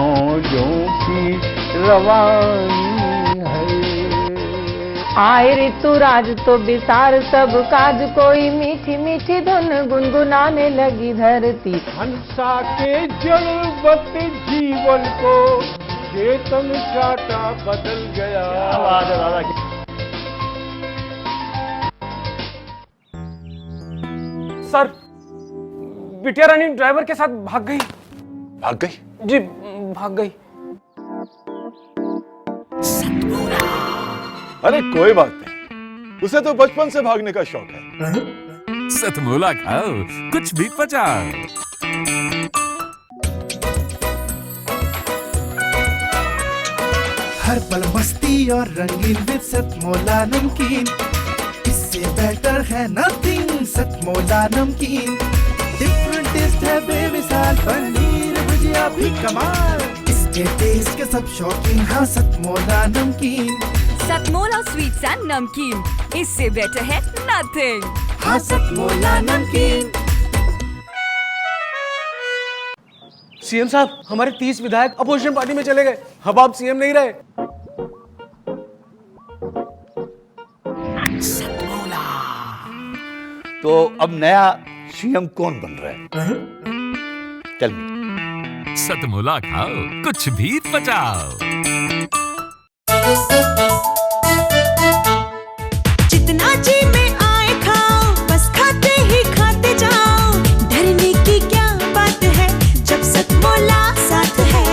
मौजों की रवानी है। आए ऋतुराज तो बिसार सब काज, कोई मीठी मीठी धुन गुनगुनाने लगी धरती। हंसा के जलवत जीवन को चेतन चाटा बदल गया। सर, बिटिया रानी ड्राइवर के साथ भाग गई। भाग गई? जी, भाग गई। अरे कोई बात नहीं, उसे तो बचपन से भागने का शौक है। सतमोला खाओ, कुछ भी पचाओ। हर पल मस्ती और रंगीन विद सतमोला नमकीन, इससे बेटर है नथिंग। सतमोला नमकीन डिफरेंट टेस्ट है बेमिसाल, पनीर भुजिया भी कमाल, इसके टेस्ट के सब शौकीन। हाँ सतमोला नमकीन, सतमोला स्वीट्स एंड नमकीन, इससे बेटर है नथिंग। हाँ सतमोला नमकीन। सीएम साहब, हमारे 30 विधायक अपोजिशन पार्टी में चले गए। अब आप सीएम नहीं रहे। तो अब नया सीएम कौन बन रहा है? चल सतमोला खाओ, कुछ भी पचाओ। जितना जी में आए खाओ, बस खाते ही खाते जाओ। डरने की क्या बात है जब सतमोला साथ है।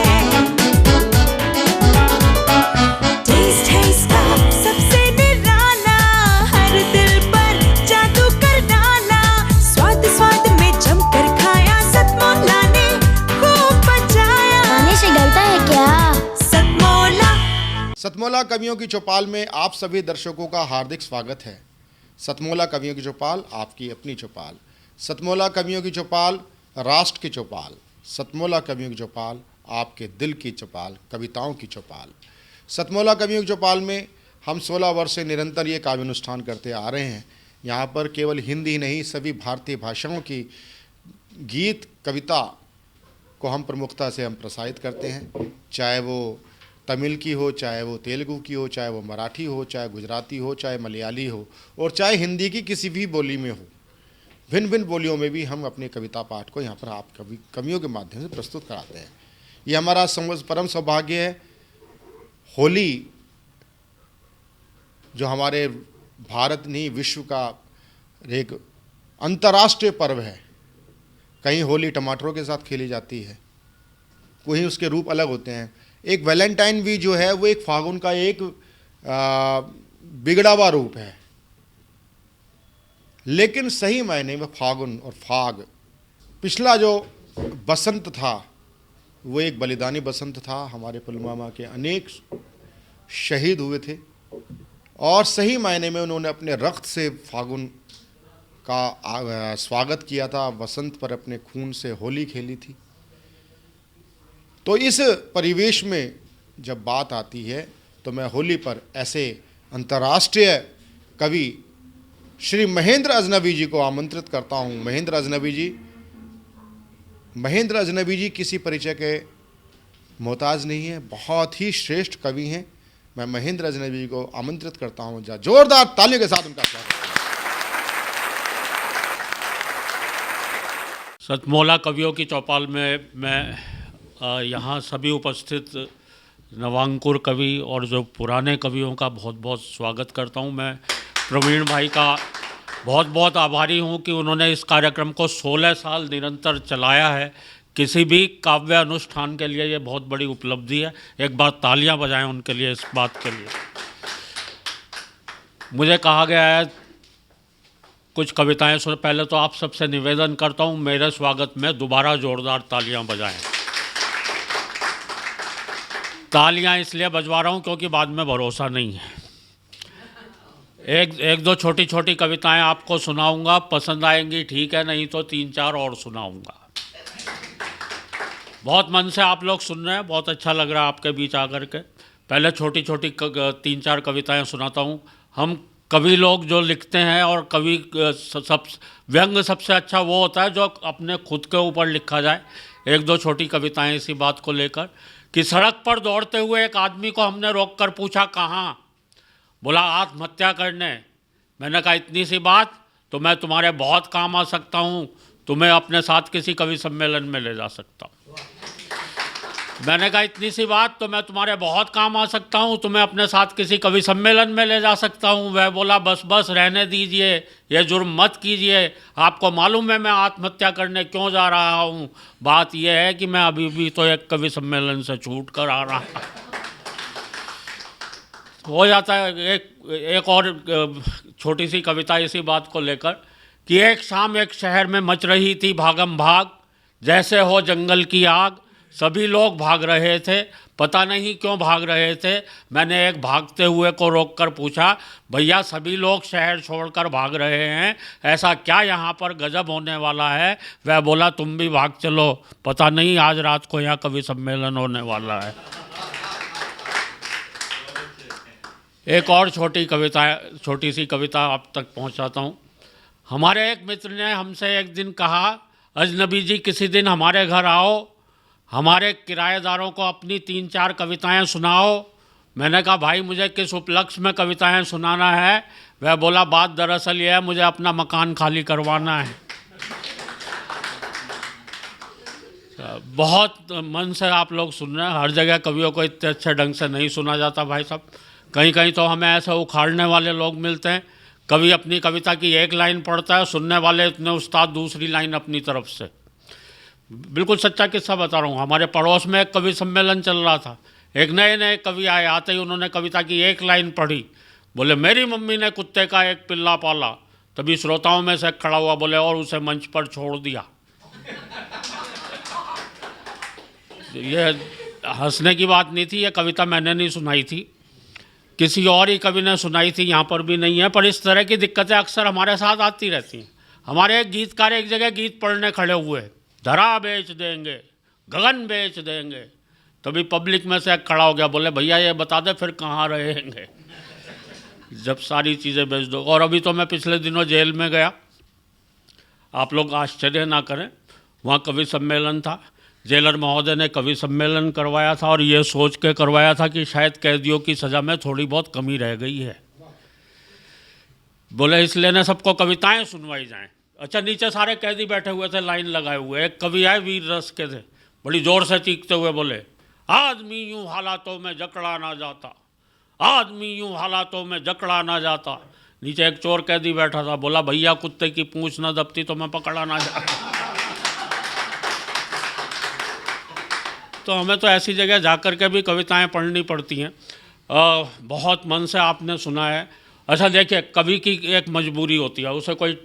टेस्ट है इसका सबसे निराला, हर दिल पर जादू कर डाला। स्वाद स्वाद में जमकर खाया, सतमोला ने खूब बचाया। खाने से डरता है क्या? सतमोला। सतमोला कवियों की चौपाल में आप सभी दर्शकों का हार्दिक स्वागत है। सतमोला कवियों की चौपाल, आपकी अपनी चौपाल। सतमोला कवियों की चौपाल, राष्ट्र की चौपाल। सतमोला कवियों की चौपाल, आपके दिल की चौपाल, कविताओं की चौपाल। सतमोला कवियों की चौपाल में हम 16 वर्ष से निरंतर ये काव्य अनुष्ठान करते आ रहे हैं। यहाँ पर केवल हिंदी ही नहीं, सभी भारतीय भाषाओं की गीत कविता को हम प्रमुखता से हम प्रसारित करते हैं। चाहे वो तमिल की हो, चाहे वो तेलुगु की हो, चाहे वो मराठी हो, चाहे गुजराती हो, चाहे मलयाली हो, और चाहे हिंदी की किसी भी बोली में हो। भिन्न भिन्न बोलियों में भी हम अपने कविता पाठ को यहाँ पर आप कवियों के माध्यम से प्रस्तुत कराते हैं। ये हमारा परम सौभाग्य है। होली जो हमारे भारत नहीं विश्व का एक अंतर्राष्ट्रीय पर्व है। कहीं होली टमाटरों के साथ खेली जाती है, कहीं उसके रूप अलग होते हैं। एक वैलेंटाइन भी जो है वो एक फागुन का एक बिगड़ा हुआ रूप है, लेकिन सही मायने में फागुन और फाग, पिछला जो बसंत था वो एक बलिदानी बसंत था। हमारे पुलवामा के अनेक शहीद हुए थे और सही मायने में उन्होंने अपने रक्त से फागुन का स्वागत किया था। बसंत पर अपने खून से होली खेली थी। तो इस परिवेश में जब बात आती है तो मैं होली पर ऐसे अंतर्राष्ट्रीय कवि श्री महेंद्र अजनबी जी को आमंत्रित करता हूँ। महेंद्र अजनबी जी किसी परिचय के मोहताज नहीं है, बहुत ही श्रेष्ठ कवि हैं। मैं महेंद्र अजनबी जी को आमंत्रित करता हूँ। जोरदार तालियों के साथ उनका स्वागत। सतमोला कवियों की चौपाल में मैं यहाँ सभी उपस्थित नवांकुर कवि और जो पुराने कवियों का बहुत बहुत स्वागत करता हूँ। मैं प्रवीण भाई का बहुत बहुत आभारी हूँ कि उन्होंने इस कार्यक्रम को 16 साल निरंतर चलाया है। किसी भी काव्य अनुष्ठान के लिए ये बहुत बड़ी उपलब्धि है। एक बार तालियां बजाएं उनके लिए, इस बात के लिए। मुझे कहा गया है कुछ कविताएं सुन। पहले तो आप सबसे निवेदन करता हूँ मेरे स्वागत में दोबारा जोरदार तालियां बजाएं। तालियां इसलिए बजवा रहा हूँ क्योंकि बाद में भरोसा नहीं है। एक दो छोटी छोटी कविताएं आपको सुनाऊंगा, पसंद आएंगी ठीक है, नहीं तो 3-4 और सुनाऊंगा। बहुत मन से आप लोग सुन रहे हैं, बहुत अच्छा लग रहा है आपके बीच आकर के। पहले छोटी छोटी 3-4 कविताएं सुनाता हूँ। हम कवि लोग जो लिखते हैं, और कवि व्यंग सबसे अच्छा वो होता है जो अपने खुद के ऊपर लिखा जाए। एक दो छोटी कविताएं इसी बात को लेकर कि सड़क पर दौड़ते हुए एक आदमी को हमने रोककर पूछा कहाँ, बोला आत्महत्या करने। मैंने कहा इतनी सी बात तो मैं तुम्हारे बहुत काम आ सकता हूँ, तुम्हें अपने साथ किसी कवि सम्मेलन में ले जा सकता हूँ। मैंने कहा इतनी सी बात तो मैं तुम्हारे बहुत काम आ सकता हूँ, तुम्हें अपने साथ किसी कवि सम्मेलन में ले जा सकता हूँ। वह बोला बस बस रहने दीजिए, ये जुर्म मत कीजिए, आपको मालूम है मैं आत्महत्या करने क्यों जा रहा हूँ। बात यह है कि मैं अभी भी तो एक कवि सम्मेलन से छूट कर आ रहा हूँ। हो जाता है। एक और छोटी सी कविता इसी बात को लेकर कि एक शाम एक शहर में मच रही थी भागम भाग, जैसे हो जंगल की आग। सभी लोग भाग रहे थे, पता नहीं क्यों भाग रहे थे। मैंने एक भागते हुए को रोककर पूछा, भैया सभी लोग शहर छोड़कर भाग रहे हैं, ऐसा क्या यहाँ पर गजब होने वाला है। वह बोला तुम भी भाग चलो, पता नहीं आज रात को यहाँ कवि सम्मेलन होने वाला है। एक और छोटी सी कविता आप तक पहुँचाता हूँ। हमारे एक मित्र ने हमसे एक दिन कहा, अजनबी जी किसी दिन हमारे घर आओ, हमारे किराएदारों को अपनी 3-4 कविताएं सुनाओ। मैंने कहा भाई मुझे किस उपलक्ष्य में कविताएं सुनाना है। वह बोला बात दरअसल यह है मुझे अपना मकान खाली करवाना है। बहुत मन से आप लोग सुन रहे हैं। हर जगह कवियों को इतने अच्छे ढंग से नहीं सुना जाता भाई साहब। कहीं कहीं तो हमें ऐसे उखाड़ने वाले लोग मिलते हैं। कवि अपनी कविता की एक लाइन पढ़ता है, सुनने वाले इतने उस्ताद दूसरी लाइन अपनी तरफ से। बिल्कुल सच्चा किस्सा बता रहा हूँ। हमारे पड़ोस में एक कवि सम्मेलन चल रहा था। एक नए कवि आए, आते ही उन्होंने कविता की एक लाइन पढ़ी, बोले मेरी मम्मी ने कुत्ते का एक पिल्ला पाला। तभी श्रोताओं में से खड़ा हुआ बोले और उसे मंच पर छोड़ दिया। ये हंसने की बात नहीं थी, ये कविता मैंने नहीं सुनाई थी, किसी और ही कवि ने सुनाई थी, यहाँ पर भी नहीं है। पर इस तरह की दिक्कतें अक्सर हमारे साथ आती रहती हैं। हमारे एक गीतकार एक जगह गीत पढ़ने खड़े हुए, धरा बेच देंगे, गगन बेच देंगे। तभी पब्लिक में से एक खड़ा हो गया, बोले भैया ये बता दे फिर कहाँ रहेंगे जब सारी चीज़ें बेच दो। और अभी तो मैं पिछले दिनों जेल में गया, आप लोग आश्चर्य ना करें, वहाँ कवि सम्मेलन था। जेलर महोदय ने कवि सम्मेलन करवाया था और ये सोच के करवाया था कि शायद कैदियों की सज़ा में थोड़ी बहुत कमी रह गई है। बोले इसलिए न सबको कविताएं सुनवाई जाएं। अच्छा, नीचे सारे कैदी बैठे हुए थे, लाइन लगाए हुए। एक कवि आए वीर रस के थे, बड़ी ज़ोर से चीखते हुए बोले आदमी यूं हालातों में जकड़ा ना जाता, आदमी यूं हालातों में जकड़ा ना जाता। नीचे एक चोर कैदी बैठा था, बोला भैया कुत्ते की पूंछ न दबती तो मैं पकड़ा ना जाता। तो हमें तो ऐसी जगह जा कर के भी कविताएं पढ़नी पड़ती हैं। बहुत मन से आपने सुना है। अच्छा देखिए, कवि की एक मजबूरी होती है, उसे कोई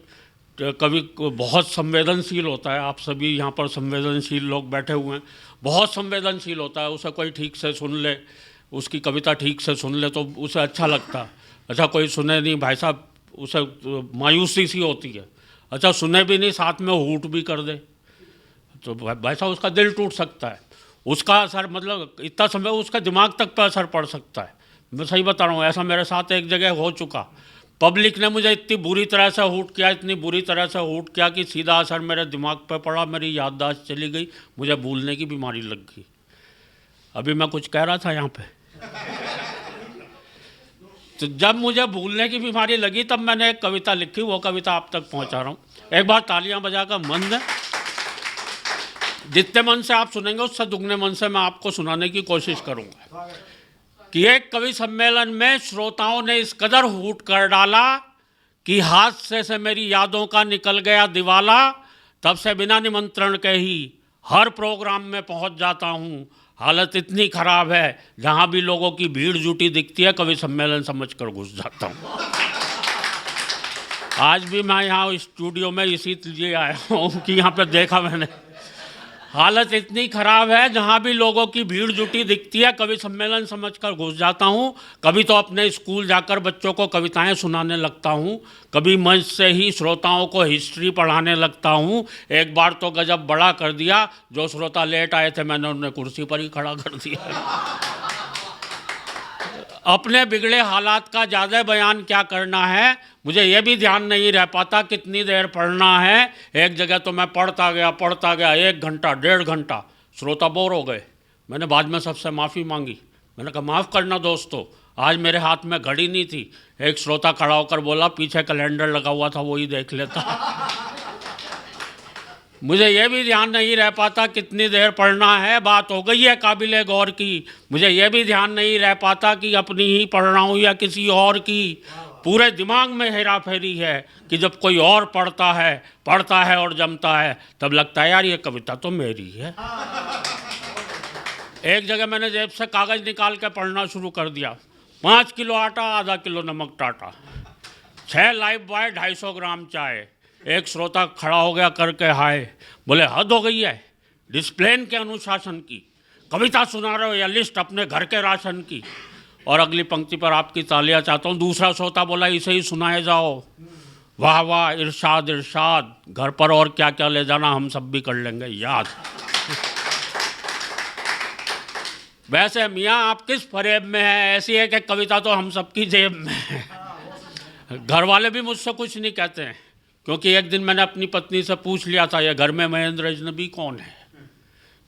कवि बहुत संवेदनशील होता है। आप सभी यहाँ पर संवेदनशील लोग बैठे हुए हैं, बहुत संवेदनशील होता है। उसे कोई ठीक से सुन ले, उसकी कविता ठीक से सुन ले तो उसे अच्छा लगता है। अच्छा कोई सुने नहीं भाई साहब, उसे मायूसी सी होती है। अच्छा सुने भी नहीं, साथ में हूट भी कर दे तो भाई साहब उसका दिल टूट सकता है। उसका असर मतलब इतना समय उसका दिमाग तक पर असर पड़ सकता है। मैं सही बता रहा हूँ, ऐसा मेरे साथ एक जगह हो चुका। पब्लिक ने मुझे इतनी बुरी तरह से हूट किया, इतनी बुरी तरह से हूट किया कि सीधा असर मेरे दिमाग पर पड़ा, मेरी याददाश्त चली गई, मुझे भूलने की बीमारी लग गई। अभी मैं कुछ कह रहा था यहाँ पे तो जब मुझे भूलने की बीमारी लगी तब मैंने एक कविता लिखी, वो कविता आप तक पहुँचा रहा हूँ। एक बार तालियाँ बजाकर मन है, जितने मन से आप सुनेंगे उससे दुगने मन से मैं आपको सुनाने की कोशिश करूँगा कि एक कवि सम्मेलन में श्रोताओं ने इस कदर हूट कर डाला कि हादसे से मेरी यादों का निकल गया दिवाला। तब से बिना निमंत्रण के ही हर प्रोग्राम में पहुंच जाता हूं। हालत इतनी ख़राब है, जहां भी लोगों की भीड़ जुटी दिखती है कवि सम्मेलन समझकर घुस जाता हूं। आज भी मैं यहाँ स्टूडियो में इसीलिए आया हूँ कि यहाँ पर देखा मैंने, हालत इतनी ख़राब है, जहाँ भी लोगों की भीड़ जुटी दिखती है कवि सम्मेलन समझकर घुस जाता हूँ। कभी तो अपने स्कूल जाकर बच्चों को कविताएं सुनाने लगता हूँ, कभी मंच से ही श्रोताओं को हिस्ट्री पढ़ाने लगता हूँ। एक बार तो गजब बड़ा कर दिया, जो श्रोता लेट आए थे मैंने उन्हें कुर्सी पर ही खड़ा कर दिया। अपने बिगड़े हालात का ज़्यादा बयान क्या करना है, मुझे ये भी ध्यान नहीं रह पाता कितनी देर पढ़ना है। एक जगह तो मैं पढ़ता गया 1 घंटा 1.5 घंटा, श्रोता बोर हो गए। मैंने बाद में सबसे माफ़ी मांगी। मैंने कहा माफ़ करना दोस्तों, आज मेरे हाथ में घड़ी नहीं थी। एक श्रोता खड़ा होकर बोला पीछे कैलेंडर लगा हुआ था, वही देख लेता। मुझे यह भी ध्यान नहीं रह पाता कितनी देर पढ़ना है। बात हो गई है काबिले गौर की। मुझे यह भी ध्यान नहीं रह पाता कि अपनी ही पढ़ रहा हूँ या किसी और की। पूरे दिमाग में हेरा फेरी है कि जब कोई और पढ़ता है और जमता है, तब लगता है यार ये कविता तो मेरी है। एक जगह मैंने जेब से कागज़ निकाल के पढ़ना शुरू कर दिया। 5 किलो आटा, आधा किलो नमक टाटा, 6 लाइफ बॉय, 250 ग्राम चाय। एक श्रोता खड़ा हो गया करके हाय, बोले हद हो गई है, डिसिप्लिन के अनुशासन की, कविता सुना रहे हो या लिस्ट अपने घर के राशन की। और अगली पंक्ति पर आपकी तालियां चाहता हूँ। दूसरा श्रोता बोला इसे ही सुनाए जाओ। वाह वाह, इरशाद इरशाद, घर पर और क्या क्या ले जाना हम सब भी कर लेंगे याद। वैसे मियाँ आप किस फरेब में हैं, ऐसी है कि कविता तो हम सबकी जेब में है। घर वाले भी मुझसे कुछ नहीं कहते हैं, क्योंकि एक दिन मैंने अपनी पत्नी से पूछ लिया था ये घर में महेंद्र अजनबी कौन है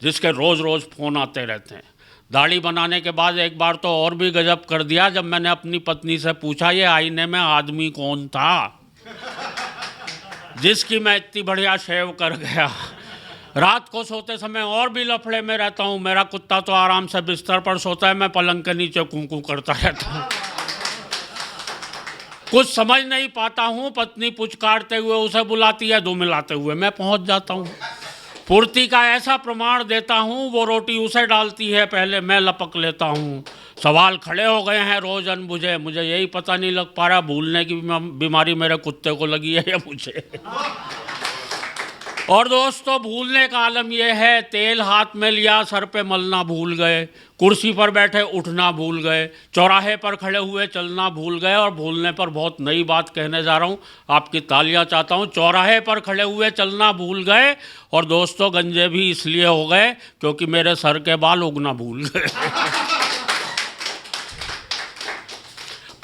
जिसके रोज़ रोज़ फ़ोन आते रहते हैं। दाढ़ी बनाने के बाद एक बार तो और भी गजब कर दिया जब मैंने अपनी पत्नी से पूछा ये आईने में आदमी कौन था जिसकी मैं इतनी बढ़िया शेव कर गया। रात को सोते समय और भी लफड़े में रहता हूँ। मेरा कुत्ता तो आराम से बिस्तर पर सोता है, मैं पलंग के नीचे कूं करता रहता हूँ। कुछ समझ नहीं पाता हूँ, पत्नी पुचकारते हुए उसे बुलाती है, दो मिलाते हुए मैं पहुँच जाता हूँ। पूर्ति का ऐसा प्रमाण देता हूँ, वो रोटी उसे डालती है, पहले मैं लपक लेता हूँ। सवाल खड़े हो गए हैं रोज अनबुझे, मुझे यही पता नहीं लग पा रहा भूलने की बीमारी मेरे कुत्ते को लगी है या मुझे। और दोस्तों भूलने का आलम यह है, तेल हाथ में लिया सर पे मलना भूल गए, कुर्सी पर बैठे उठना भूल गए, चौराहे पर खड़े हुए चलना भूल गए। और भूलने पर बहुत नई बात कहने जा रहा हूँ, आपकी तालियां चाहता हूँ। चौराहे पर खड़े हुए चलना भूल गए, और दोस्तों गंजे भी इसलिए हो गए क्योंकि मेरे सर के बाल उगना भूल गए।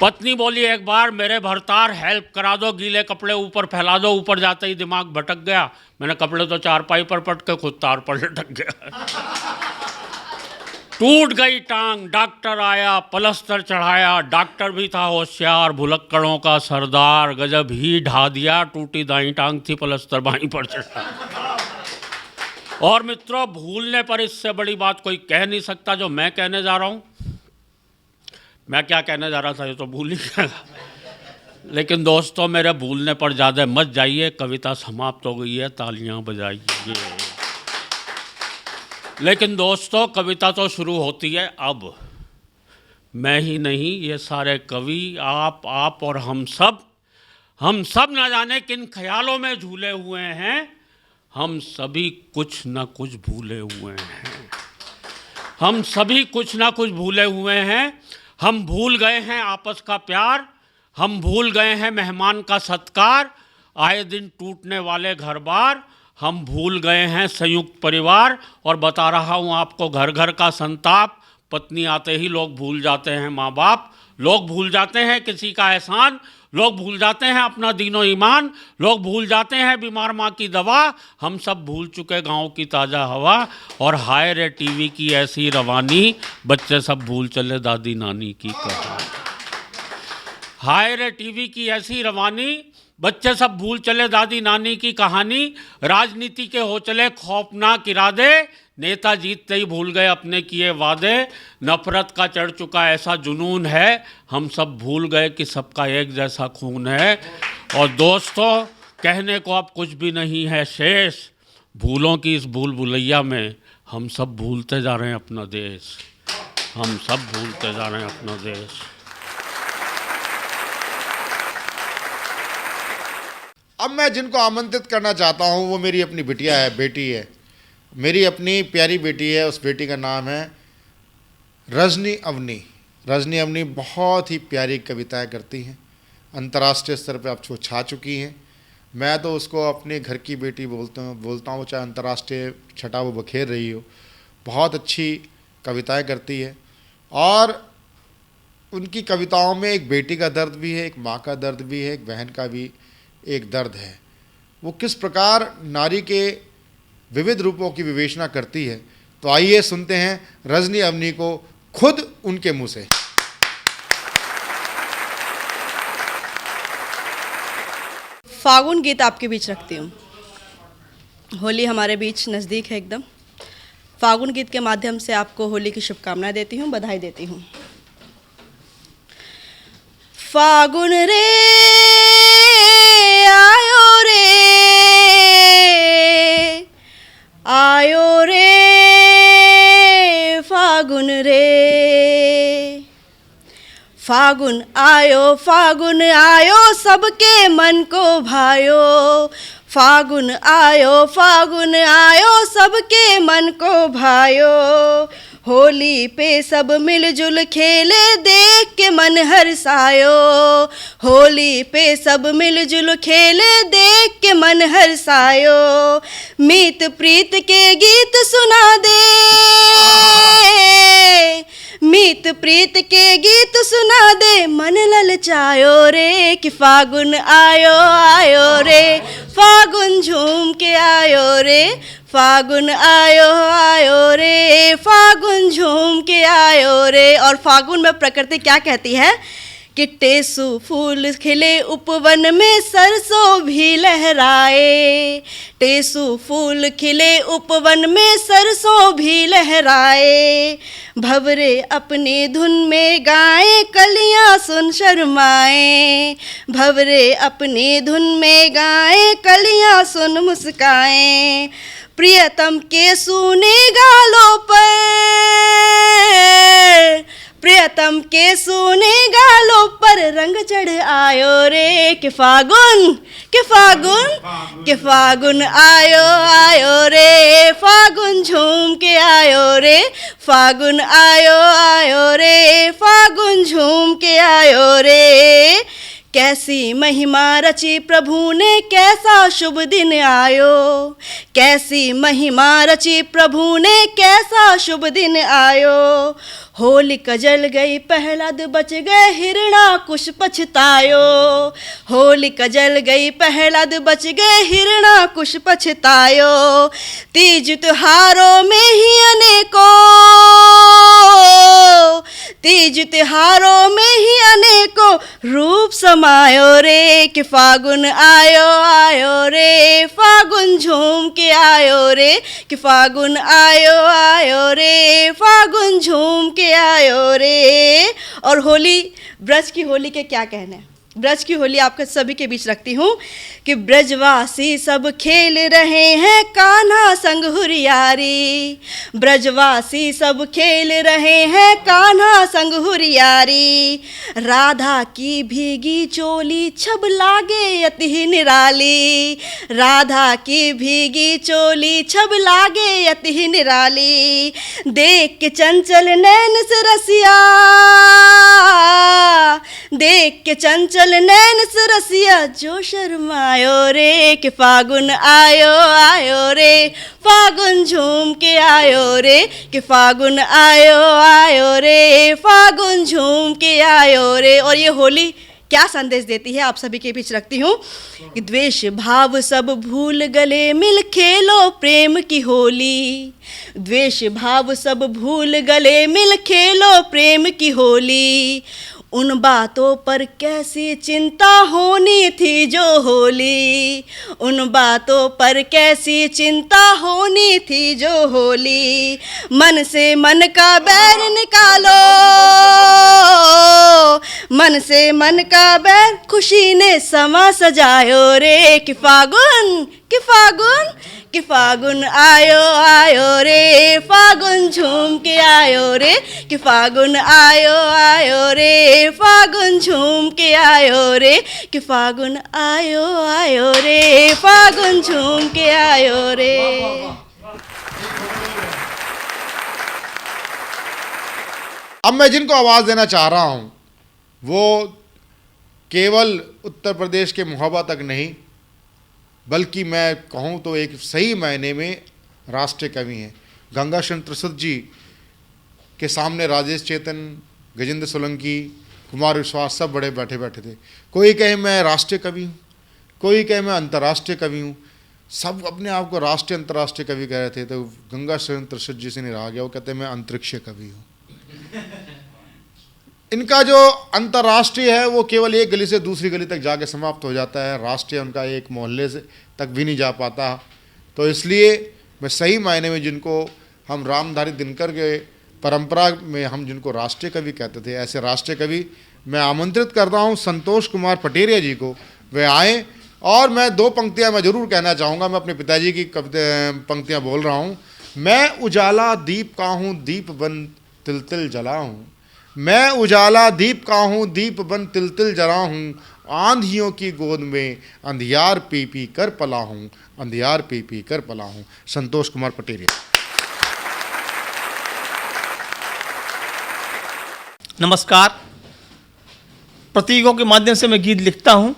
पत्नी बोली एक बार मेरे भरतार हेल्प करा दो, गीले कपड़े ऊपर फैला दो। ऊपर जाते ही दिमाग भटक गया, मैंने कपड़े तो चारपाई पर पट के खुद तार पर लटक गया। टूट गई टांग, डॉक्टर आया, पलस्तर चढ़ाया, डॉक्टर भी था होशियार, भुलक्कड़ों का सरदार, गजब ही ढा दिया, टूटी दाई टांग थी, पलस्तर बाई पर चढ़ा। और मित्रों भूलने पर इससे बड़ी बात कोई कह नहीं सकता जो मैं कहने जा रहा हूँ। मैं क्या कहने जा रहा था ये तो भूल ही गया। लेकिन दोस्तों मेरे भूलने पर ज़्यादा मत जाइए, कविता समाप्त हो गई है, तालियां बजाइए। लेकिन दोस्तों कविता तो शुरू होती है अब। मैं ही नहीं, ये सारे कवि, आप और हम सब ना जाने किन ख्यालों में झूले हुए हैं। हम सभी कुछ ना कुछ भूले हुए हैं। हम सभी कुछ ना कुछ भूले हुए हैं। हम भूल गए हैं आपस का प्यार, हम भूल गए हैं मेहमान का सत्कार, आए दिन टूटने वाले घर बार, हम भूल गए हैं संयुक्त परिवार। और बता रहा हूँ आपको घर घर का संताप, पत्नी आते ही लोग भूल जाते हैं माँ बाप, लोग भूल जाते हैं किसी का एहसान, लोग भूल जाते हैं अपना दीनो ईमान, लोग भूल जाते हैं बीमार माँ की दवा, हम सब भूल चुके गांव की ताज़ा हवा। और हाय रे टीवी की ऐसी रवानी, बच्चे सब भूल चले दादी नानी की कहानी। हाय रे टीवी की ऐसी रवानी, बच्चे सब भूल चले दादी नानी की कहानी। राजनीति के हो चले खौफनाक इरादे, नेता जीतते ही भूल गए अपने किए वादे। नफरत का चढ़ चुका ऐसा जुनून है, हम सब भूल गए कि सबका एक जैसा खून है। और दोस्तों कहने को अब कुछ भी नहीं है शेष, भूलों की इस भूल भुलैया में हम सब भूलते जा रहे हैं अपना देश, हम सब भूलते जा रहे हैं अपना देश। अब मैं जिनको आमंत्रित करना चाहता हूँ वो मेरी अपनी बिटिया है, बेटी है, मेरी अपनी प्यारी बेटी है। उस बेटी का नाम है रजनी अवनी। रजनी अवनी बहुत ही प्यारी कविताएं करती हैं, अंतर्राष्ट्रीय स्तर पे अब छा चुकी हैं। मैं तो उसको अपने घर की बेटी बोलता हूँ, चाहे अंतर्राष्ट्रीय छटा वो बखेर रही हो। बहुत अच्छी कविताएं करती है। और उनकी कविताओं में एक बेटी का दर्द भी है, एक माँ का दर्द भी है, एक बहन का भी एक दर्द है। वो किस प्रकार नारी के विविध रूपों की विवेचना करती है, तो आइए सुनते हैं रजनी अवनी को खुद उनके मुंह से। फागुन गीत आपके बीच रखती हूँ। होली हमारे बीच नज़दीक है एकदम। फागुन गीत के माध्यम से आपको होली की शुभकामनाएं देती हूँ, बधाई देती हूँ। फागुन रे आयो रे, आयो रे फागुन रे, फागुन आयो सबके मन को भायो, फागुन आयो सबके मन को भायो, होली पे सब मिलजुल खेले देख के मन हर्षायो, होली पे सब मिलजुल खेले देख के मन हर्षायो, मीत प्रीत के गीत सुना दे, मीत प्रीत के गीत सुना दे, मन ललचायो रे कि फागुन आयो आयो रे, फागुन झूम के आयो रे, फागुन आयो आयो रे, फागुन झूम के आयो रे। और फागुन में प्रकृति क्या कहती है कि टेसू फूल खिले उपवन में सरसों भी लहराए, टेसू फूल खिले उपवन में सरसों भी लहराए, भंवरे अपनी धुन में गाएं कलियां सुन शर्माएं, भंवरे अपनी धुन में गाएं कलियां सुन मुस्काएं, प्रियतम के सूने गालों पर, प्रियतम के सूने गालों पर रंग चढ़ आयो रे कि फागुन कि फागुन कि फागुन आयो आयो रे, फागुन झूम के आयो रे, फागुन आयो आयो रे, फागुन झूम के आयो रे। कैसी महिमा रची प्रभु ने कैसा शुभ दिन आयो, कैसी महिमा रची प्रभु ने कैसा शुभ दिन आयो, होलिका जल गई प्रहलाद बच गए हिरणा कुछ पछतायो, होलिका जल गई प्रहलाद बच गए हिरणा कुछ पछतायो, तीज त्योहारों में ही अनेकों, तीज त्योहारों में ही अनेकों रूप समायो रे कि फागुन आयो आयो रे, फागुन झूम के आयो रे कि फागुन आयो आयो रे, फागुन झूम के आयो रे। और होली, ब्रज की होली के क्या कहने हैं, ब्रज की होली आपके सभी के बीच रखती हूँ कि ब्रजवासी सब खेल रहे हैं कान्हा संग हुरियारी, ब्रजवासी सब खेल रहे हैं कान्हा संग हुरियारी, राधा की भीगी चोली छब लागे अति निराली, राधा की भीगी चोली छब लागे अति निराली, देख के चंचल नैन से रसिया, देख के चंचल नैन से रसिया जो शर्मायो रे कि फागुन आयो आयो रे, फागुन झूम के आयो रे कि फागुन आयो आयो रे, फागुन झूम के आयो रे। और ये होली क्या संदेश देती है आप सभी के बीच रखती हूँ कि द्वेष भाव सब भूल गले मिल खेलो प्रेम की होली, द्वेष भाव सब भूल गले मिल खेलो प्रेम की होली, उन बातों पर कैसी चिंता होनी थी जो होली, उन बातों पर कैसी चिंता होनी थी जो होली, मन से मन का बैर निकालो, मन से मन का बैर खुशी ने समा सजायो रे कि फागुन कि फागुन कि फागुन आयो आयो रे, फागुन झूम के आयो रे कि फागुन आयो आयो रे, फागुन झूम के आयो रे कि फागुन आयो आयो रे, फागुन झूम के आयो रे। अब मैं जिनको आवाज़ देना चाह रहा हूँ वो केवल उत्तर प्रदेश के महोबा तक नहीं, बल्कि मैं कहूँ तो एक सही मायने में राष्ट्रीय कवि हैं। गंगा शरण त्रिशुत जी के सामने राजेश चेतन, गजेंद्र सोलंकी, कुमार विश्वास, सब बड़े बैठे बैठे थे। कोई कहे मैं राष्ट्रीय कवि हूँ, कोई कहे मैं अंतर्राष्ट्रीय कवि हूँ, सब अपने आप को राष्ट्रीय अंतर्राष्ट्रीय कवि कह रहे थे। तो गंगा शरण त्रिशत जी से नहीं रहा गया, वो कहते हैं मैं अंतरिक्षीय कवि हूँ। इनका जो अंतर्राष्ट्रीय है वो केवल एक गली से दूसरी गली तक जाके समाप्त हो जाता है, राष्ट्रीय उनका एक मोहल्ले से तक भी नहीं जा पाता। तो इसलिए मैं सही मायने में जिनको हम रामधारी दिनकर के परंपरा में हम जिनको राष्ट्रीय कवि कहते थे, ऐसे राष्ट्रीय कवि मैं आमंत्रित करता हूँ संतोष कुमार पटेरिया जी को, वे आए। और मैं 2 पंक्तियाँ मैं ज़रूर कहना चाहूँगा। मैं अपने पिताजी की पंक्तियाँ बोल रहा हूँ। मैं उजाला दीप का हूँ, दीप बन तिल तिल जला हूँ। मैं उजाला दीप का हूँ, दीप बन तिल तिल जला हूँ। आंधियों की गोद में अंधियार पी पी कर पला हूँ, अंधियार पी पी कर पला हूँ। संतोष कुमार पटेरिया। नमस्कार। प्रतीकों के माध्यम से मैं गीत लिखता हूँ।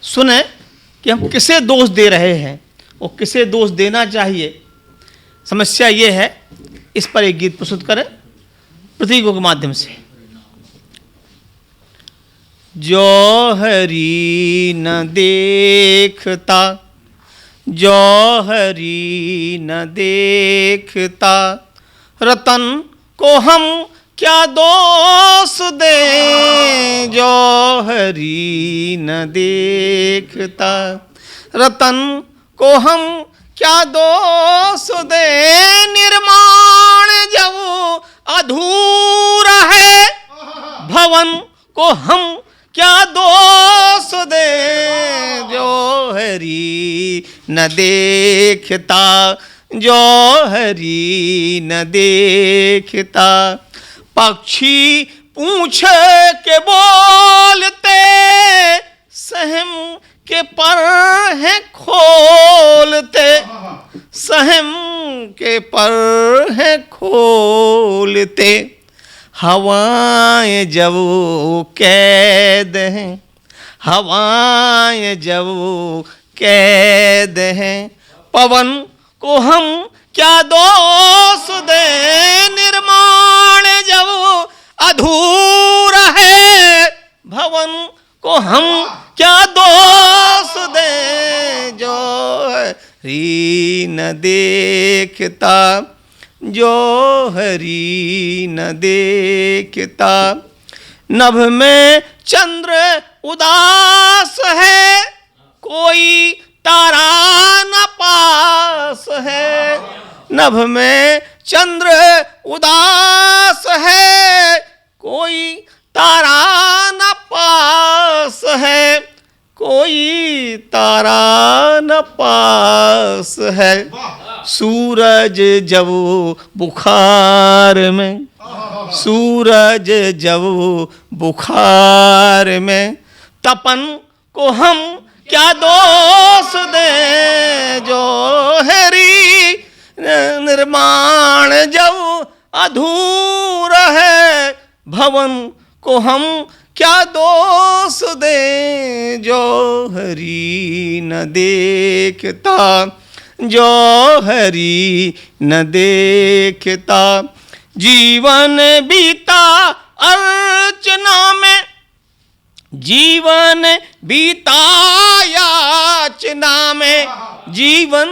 सुने कि हम किसे दोष दे रहे हैं और किसे दोष देना चाहिए। समस्या ये है, इस पर एक गीत प्रस्तुत करें प्रतीकों के माध्यम से। जौहरी न देखता, जौहरी न देखता, रतन को हम क्या दोष दें। जौहरी न देखता, रतन को हम क्या दोष दें। निर्माण जब अधूरा है, भवन को हम क्या दोष दें। जौहरी न देखता, जौहरी न देखता, पक्षी पूछ के बोलते, सहम के पर हैं खोलते, सहम के पर हैं खोलते। हवाएं जब कैद हैं, हवाएं जब कैद हैं, पवन को हम क्या दोष दें। निर्माण जब अधूरा है, भवन को हम क्या दोष दें। जौहरी न देखता, जौहरी न देखता, नभ में चंद्र उदास है, कोई तारा न पास है। नभ में चंद्र उदास है, कोई तारा न पास है, कोई तारा न पास है। सूरज जब बुखार में, सूरज जब बुखार में, तपन को हम क्या दोष दें। जौहरी निर्माण जब अधूरा है, भवन को हम क्या दोष दें। जौहरी न देखता, जौहरी न देखता, जीवन बीता अर्चना में, जीवन बीता याचना में, जीवन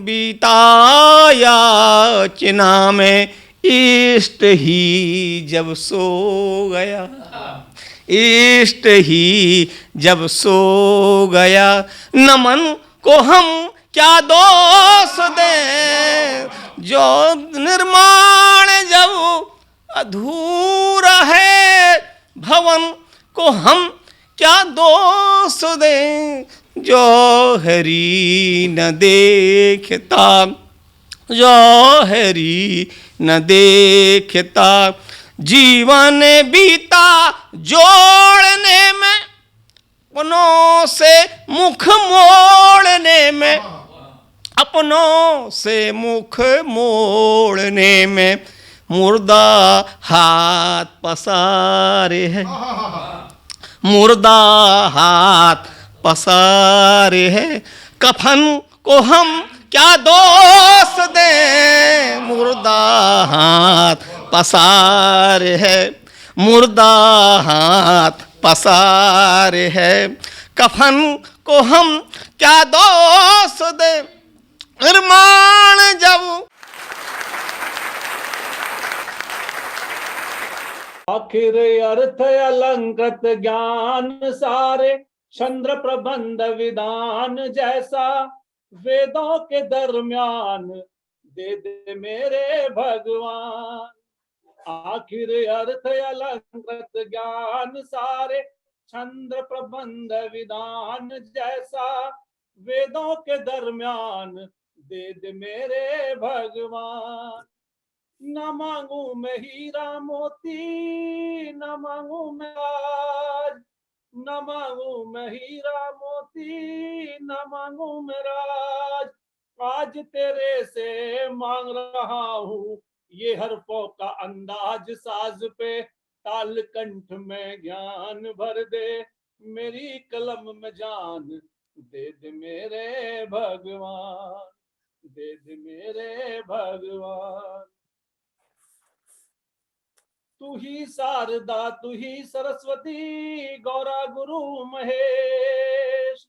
बीता याचना में। इष्ट ही जब सो गया, इष्ट ही जब सो गया, नमन को हम क्या दोष दें। जो निर्माण जब अधूरा है, भवन को हम क्या दोष दें। जौहरी न देखता, जौहरी न देखता, जीवन बीता जोड़ने में, अपनों से मुख मोड़ने में, अपनों से मुख मोड़ने में। मुर्दा हाथ पसारे है, मुर्दा हाथ पसारे है, कफन को हम क्या दोष दें। मुर्दा हाथ पसारे है, मुर्दा हाथ पसारे है, कफन को हम क्या दोष दे, अरमान जब आखिर अर्थ अलंकृत ज्ञान सारे, चंद्र प्रबंध विधान जैसा, वेदों के दरमियान दे दे मेरे भगवान। आखिर अर्थ अलंकृत ज्ञान सारे, चंद्र प्रबंध विधान जैसा, वेदों के दरमियान दे दे मेरे भगवान। न मांगू मैं हीरा मोती, न मांगू मैं राज, न मांगू मैं हीरा मोती, न मांगू मैं राज, आज तेरे से मांग रहा हूँ ये हरफों का अंदाज, साज पे ताल कंठ में ज्ञान भर दे, मेरी कलम में जान दे दे मेरे भगवान, दे दे मेरे भगवान। तू ही शारदा तू ही सरस्वती, गौरा गुरु महेश,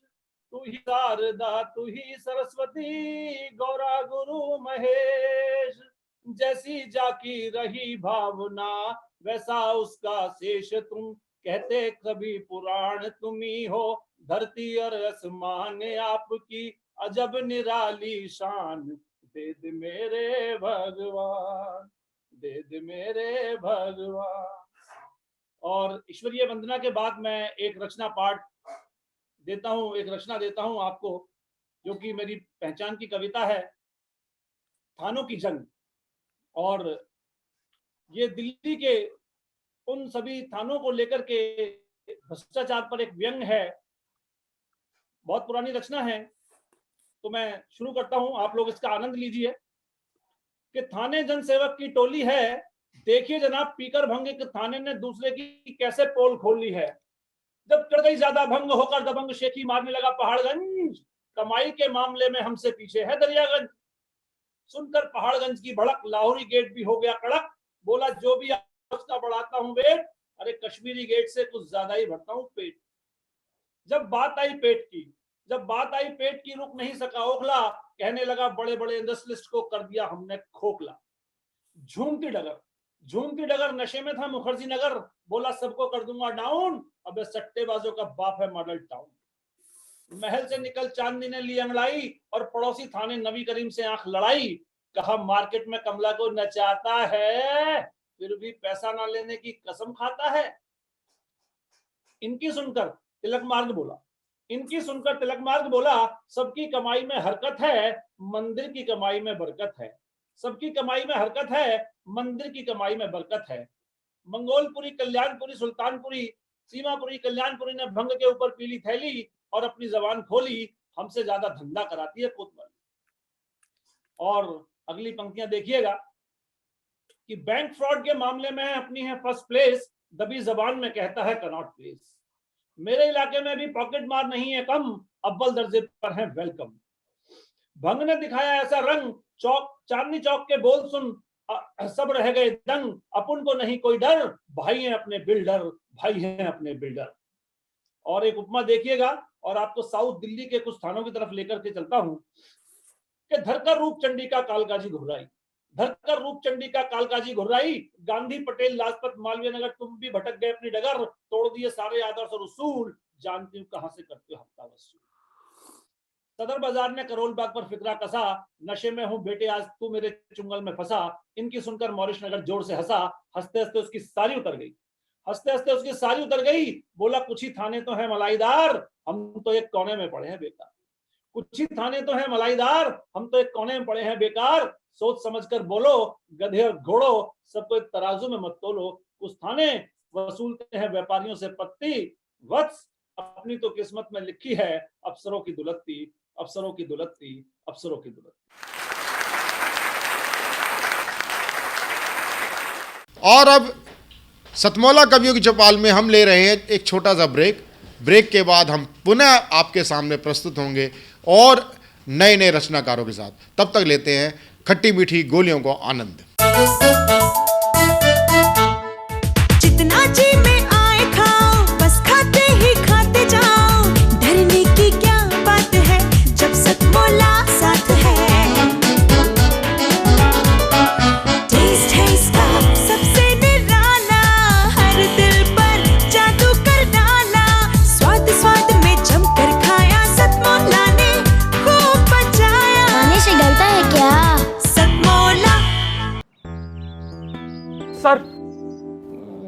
तू ही शारदा तू ही सरस्वती, गौरा गुरु महेश, जैसी जाकी रही भावना वैसा उसका शेष तुम, कहते कभी पुराण तुम ही हो, धरती और आसमान आपकी अजब निराली शान, दे दे मेरे भगवान, दे दे मेरे भगवान। और ईश्वरीय वंदना के बाद मैं एक रचना पाठ देता हूं, एक रचना देता हूं आपको, जो कि मेरी पहचान की कविता है, थानों की जंग। और ये दिल्ली के उन सभी थानों को लेकर के भ्रष्टाचार पर एक व्यंग है, बहुत पुरानी रचना है। तो मैं शुरू करता हूं, आप लोग इसका आनंद लीजिए। कि थाने जनसेवक की टोली है, देखिए जनाब पीकर भंग एक थाने ने दूसरे की कैसे पोल खोल ली है, जब चढ़ गई ज्यादा भंग होकर दबंग शेखी मारने लगा पहाड़गंज, कमाई के मामले में हमसे पीछे है दरियागंज। सुनकर पहाड़गंज की भड़क लाहौरी गेट भी हो गया कड़क, बोला जो भी उसका बढ़ाता हूं वेट, अरे कश्मीरी गेट से कुछ ज्यादा ही भरता हूं पेट। जब बात आई पेट की रुक नहीं सका ओखला, कहने लगा बड़े बड़े इंडस्ट्रियलिस्ट को कर दिया हमने खोखला। झूमती डगर नशे में था मुखर्जी नगर, बोला सबको कर दूंगा डाउन, अब सट्टेबाजों का बाप है मॉडल टाउन। महल से निकल चांदनी ने ली अंगड़ाई, और पड़ोसी थाने नबी करीम से आंख लड़ाई, कहा मार्केट में कमला को नचाता है, फिर भी पैसा ना लेने की कसम खाता है। इनकी सुनकर तिलक मार्ग बोला सबकी कमाई में हरकत है, मंदिर की कमाई में बरकत है। सबकी कमाई में हरकत है, मंदिर की कमाई में बरकत है। मंगोलपुरी, कल्याणपुरी, सुल्तानपुरी, सीमापुरी, कल्याणपुरी ने भंग के ऊपर पीली थैली और अपनी जबान खोली, हमसे ज्यादा धंधा कराती है कोतवाली। और अगली पंक्तियां देखिएगा कि बैंक फ्रॉड के मामले में अपनी है फर्स्ट प्लेस, दबी जबान में कहता है कनॉट प्लेस। मेरे इलाके में भी पॉकेट मार नहीं है कम, अव्वल दर्जे पर है वेलकम। भंग ने दिखाया ऐसा रंग, चांदनी चौक के बोल सुन सब रह गए दंग, अपन को नहीं कोई डर, भाई हैं अपने बिल्डर। और एक उपमा देखिएगा, और आपको साउथ दिल्ली के कुछ थानों की तरफ लेकर के चलता हूं कि धरकर रूप चंडी का कालकाजी घुर्राई, गांधी पटेल लाजपत मालवीय नगर तुम भी भटक गए अपनी डगर, तोड़ दिए सारे आदर्श और उसूल, जानती हूं कहां से करते हो हफ्ता वसूल। सदर बाजार ने करोल बाग पर फिक्रा कसा, नशे में हूं बेटे आज तू मेरे चुंगल में फंसा। इनकी सुनकर मॉरिश नगर जोर से हंसा, हंसते हंसते उसकी सारी उतर गई। बोला कुछ ही थाने तो है मलाईदार, हम तो एक कोने में पड़े हैं बेकार। सोच समझकर बोलो गधे और घोड़ो, सबको एक तराजू में मत तोलो। कुछ थाने वसूलते हैं व्यापारियों से पत्ती, वत्स अपनी तो किस्मत में लिखी है अफसरों की दुलत्ती। और अब सतमौला कवियों की चौपाल में हम ले रहे हैं एक छोटा सा ब्रेक के बाद हम पुनः आपके सामने प्रस्तुत होंगे और नए रचनाकारों के साथ। तब तक लेते हैं खट्टी मीठी गोलियों को आनंद। जितना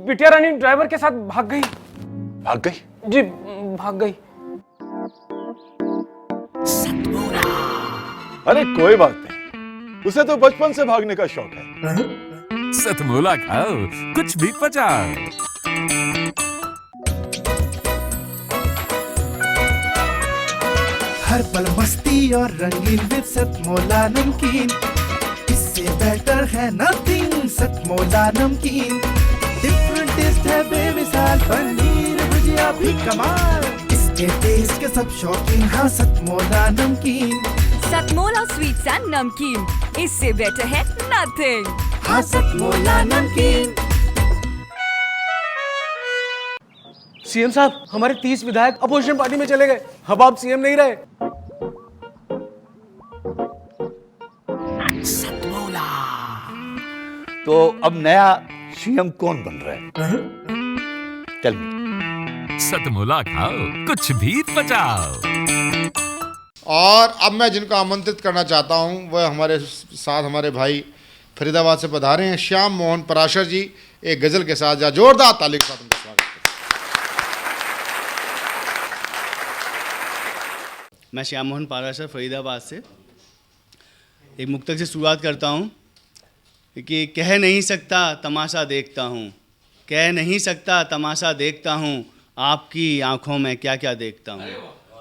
बिटिया रानी ड्राइवर के साथ भाग गई। भाग गई? जी भाग गई। अरे कोई बात नहीं, उसे तो बचपन से भागने का शौक है। सतमोला खाओ, कुछ भी पचाओ। हर पल मस्ती और रंगीन विद सतमोला नमकीन, इससे बेटर है नथिंग। सतमोला नमकीन, डिफरेंट टेस्ट है बेमिसाल, पनीर भुजिया भी कमाल, इसके टेस्ट के सब शौकीन। हाँ सतमोला नमकीन, सतमोला स्वीट्स एंड नमकीन, इससे बेटर है नथिंग। हाँ सतमोला नमकीन। सीएम साहब, हमारे 30 विधायक अपोजिशन पार्टी में चले गए। अब आप सीएम नहीं रहे। तो अब नया सीएम कौन बन रहा है? चल सतमोला खाओ, कुछ भी पचाओ। और अब मैं जिनको आमंत्रित करना चाहता हूं वह हमारे साथ हमारे भाई फरीदाबाद से पधारे हैं, श्याम मोहन पराशर जी, एक गजल के साथ। या जोरदार ताली के साथ उनका स्वागत करें। मैं श्याम मोहन पाराशर फरीदाबाद से एक मुक्तक से शुरुआत करता हूँ कि कह नहीं सकता तमाशा देखता हूँ, कह नहीं सकता तमाशा देखता हूँ, आपकी आँखों में क्या क्या देखता हूँ,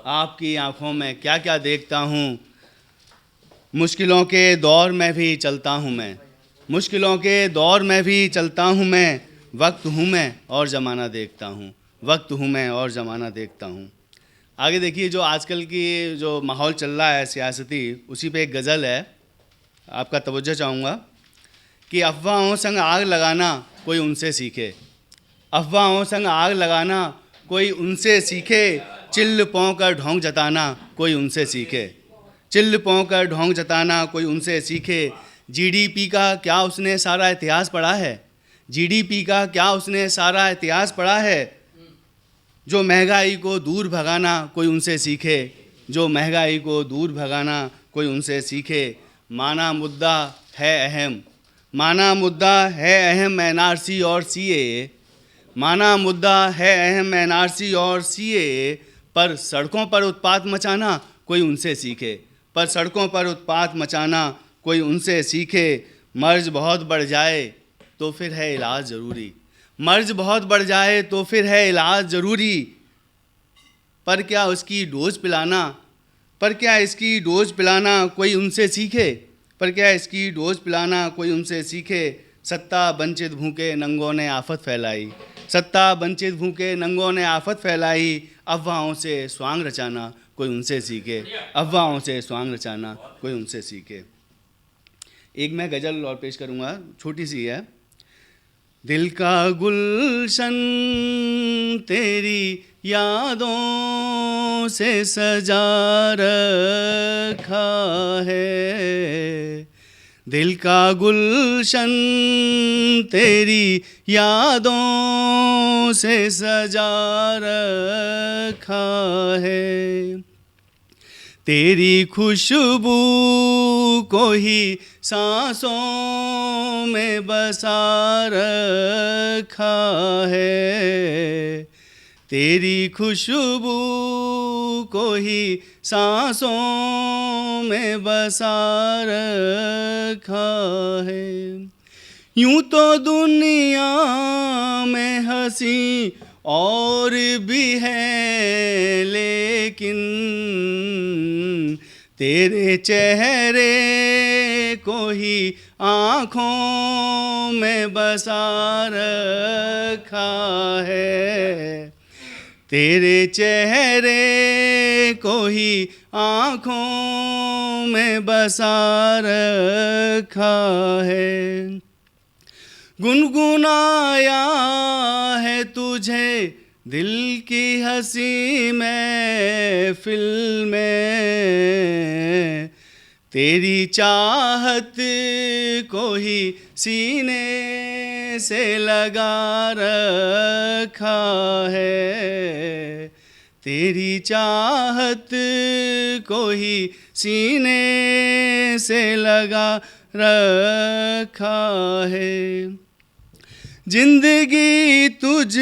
आपकी आँखों में क्या क्या देखता हूँ। मुश्किलों के दौर में भी चलता हूँ मैं, मुश्किलों के दौर में भी चलता हूँ मैं, वक्त हूँ मैं और ज़माना देखता हूँ, वक्त हूँ मैं और ज़माना देखता हूँ। आगे देखिए, जो आजकल की जो माहौल चल रहा है सियासती, उसी पे एक गज़ल है, आपका तवज्जो चाहूँगा कि अफवाहों संग आग लगाना कोई उनसे सीखे, अफवाहों संग आग लगाना कोई उनसे सीखे, चिल्ल पौं कर ढोंग जताना कोई उनसे सीखे, चिल्ल पौं कर ढोंग जताना कोई उनसे सीखे। जीडीपी का क्या उसने सारा इतिहास पढ़ा है, जीडीपी का क्या उसने सारा इतिहास पढ़ा है, जो महंगाई को दूर भगाना कोई उनसे सीखे, जो महंगाई को दूर भगाना कोई उनसे सीखे। माना मुद्दा है अहम, माना मुद्दा है अहम एनआरसी और सीएए, माना मुद्दा है अहम एनआरसी और सीएए, पर सड़कों पर उत्पात मचाना कोई उनसे सीखे, पर सड़कों पर उत्पात मचाना कोई उनसे सीखे। मर्ज बहुत बढ़ जाए तो फिर है इलाज ज़रूरी, मर्ज बहुत बढ़ जाए तो फिर है इलाज ज़रूरी, पर क्या उसकी डोज पिलाना, पर क्या इसकी डोज पिलाना कोई उनसे सीखे, पर क्या इसकी डोज पिलाना कोई उनसे सीखे। सत्ता वंचित भूखे नंगों ने आफत फैलाई, सत्ता वंचित भूखे नंगों ने आफत फैलाई, अफवाहों से स्वांग रचाना कोई उनसे सीखे, अफवाहों से स्वांग रचाना कोई उनसे सीखे। एक मैं गज़ल और पेश करूँगा, छोटी सी है। दिल का गुलशन तेरी यादों से सजा रखा है, दिल का गुलशन तेरी यादों से सजा रखा है, तेरी खुशबू को ही सांसों में बसा रखा है, तेरी खुशबू को ही सांसों में बसा रखा है। यूं तो दुनिया में हंसी और भी है, लेकिन तेरे चेहरे को ही आँखों में बसा रखा है, तेरे चेहरे को ही आँखों में बसा रखा है। गुनगुनाया है तुझे दिल की हंसी महफिल में, तेरी चाहत को ही सीने से लगा रखा है, तेरी चाहत को ही सीने से लगा रखा है। जिंदगी तुझ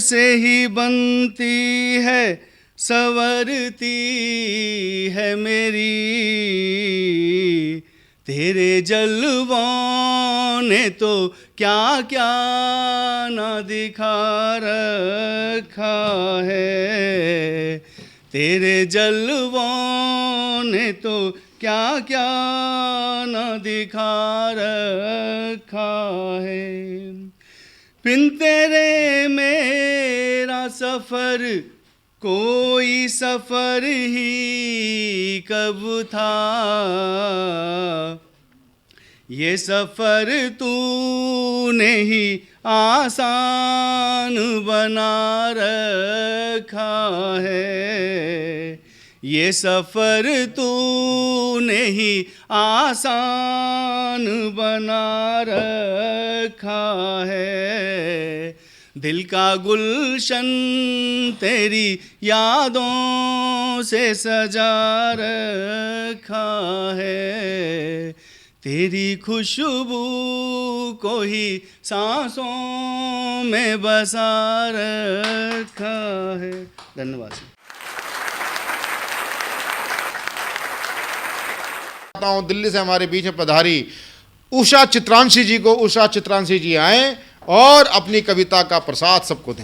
से ही बनती है, संवरती है मेरी। तेरे जलवों ने तो क्या क्या ना दिखा रखा है। तेरे जलवों ने तो क्या क्या ना दिखा रखा है। बिन तेरे मेरा सफ़र कोई सफ़र ही कब था। ये सफ़र तूने ही आसान बना रखा है। ये सफ़र तूने ही आसान बना रखा है। दिल का गुलशन तेरी यादों से सजा रखा है। तेरी खुशबू को ही सांसों में बसा रखा है। धन्यवाद। दिल्ली से हमारे बीच में पधारी उषा चित्रांशी जी को, उषा चित्रांशी जी आए और अपनी कविता का प्रसाद सबको दें।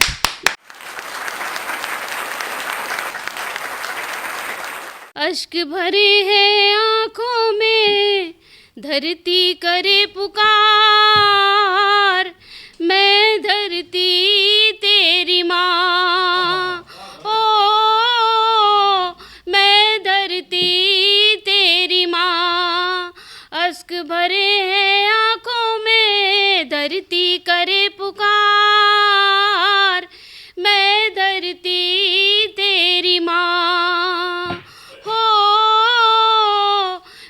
अश्क भरे हैं आंखों में, धरती करे पुकार। मैं धरती तेरी माँ, ओ मैं धरती तेरी माँ। अश्क भरे हैं आंखों में, धरती करे पुकार। मैं धरती तेरी माँ, हो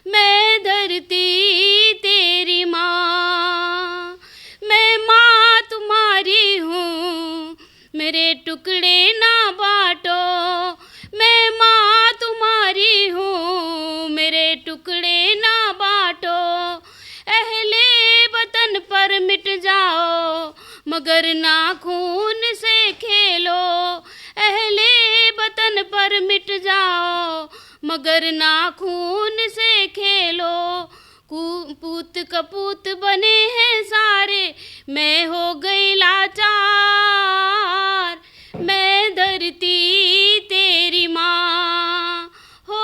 मैं धरती तेरी माँ। मैं माँ तुम्हारी हूँ, मेरे टुकड़े ना बांटो। मैं माँ तुम्हारी हूँ, मेरे टुकड़े ना बांटो। अहले वतन पर मिट जाओ, मगर ना खून से खेलो। अहले वतन पर मिट जाओ, मगर ना खून से खेलो। पूत कपूत बने हैं सारे, मैं हो गई लाचार। मैं धरती तेरी माँ, हो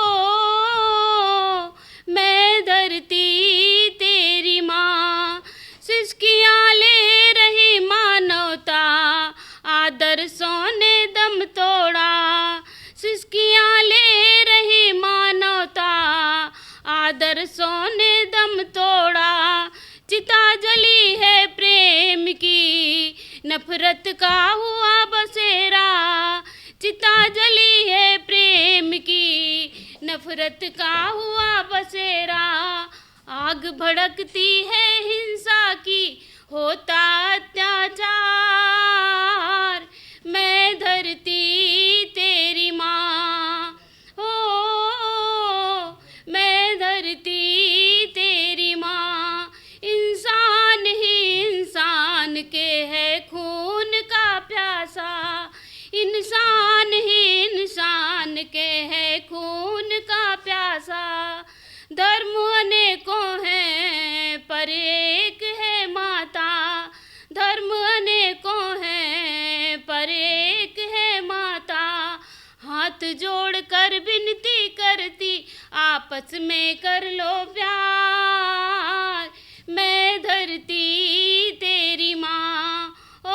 मैं धरती तेरी माँ। सिसकियाँ ले रही मानवता, आदर्शों ने दम तोड़ा। सिसकियाँ ले रही मानवता, आदर्शों ने दम तोड़ा। चिता जली है प्रेम की, नफरत का हुआ बसेरा। चिता जली है प्रेम की, नफरत का हुआ बसेरा। आग भड़कती है हिंसा की, होता अत्याचार। मैं धरती तेरी माँ, हो मैं धरती तेरी माँ। इंसान ही इंसान के है खून का प्यासा। इंसान ही इंसान के है खून का प्यासा। धर्म अनेकों हैं पर एक है माता। धर्म अनेकों हैं पर एक है माता। हाथ जोड़ कर विनती करती, आपस में कर लो प्यार। मैं धरती तेरी माँ, ओ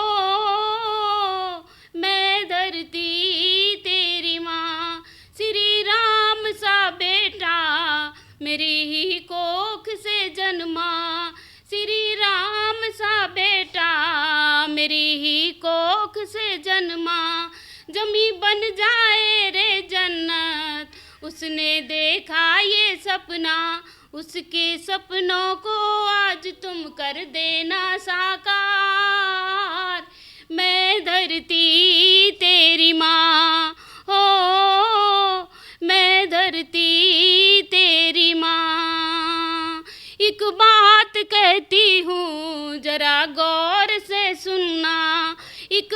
मैं धरती तेरी माँ। श्री राम सा बेटा मेरी ही कोख से जन्मा। श्री राम सा बेटा मेरी ही कोख से जन्मा। जमी बन जाए रे जन्नत, उसने देखा ये सपना। उसके सपनों को आज तुम कर देना साकार। मैं धरती तेरी माँ, हो मैं धरती तेरी माँ। एक बात कहती हूँ जरा गौर से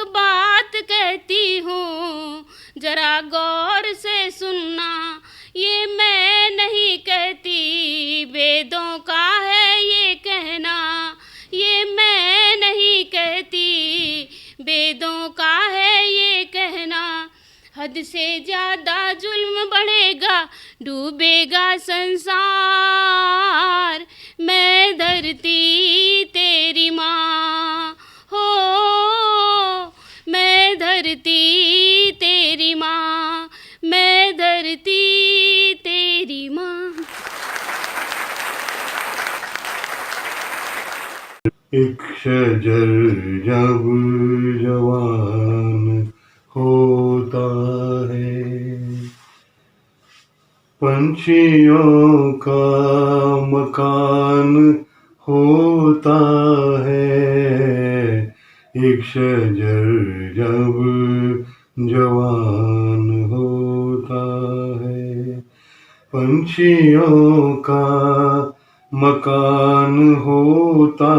बात कहती हूँ, जरा गौर से सुनना। ये मैं नहीं कहती, वेदों का है ये कहना। ये मैं नहीं कहती, वेदों का है ये कहना। हद से ज्यादा जुल्म बढ़ेगा, डूबेगा संसार। मैं धरती तेरी माँ हो, मैं धरती तेरी माँ, मैं धरती तेरी माँ। एक शजर जब जवान होता है, पंछियों का मकान होता है। एक शजर जब जवान होता है, पंछियों का मकान होता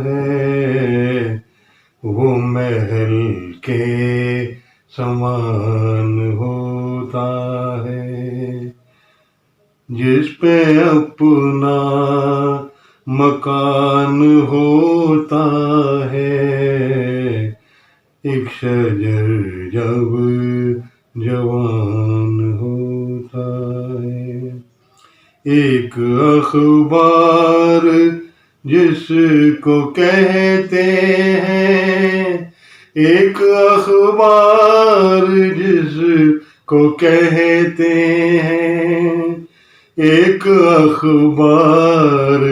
है। वो महल के समान होता है, जिस पे अपना मकान होता है। एक शजर जब जवान होता है। एक अखबार जिसको कहते हैं, एक अखबार जिसको कहते हैं, एक अखबार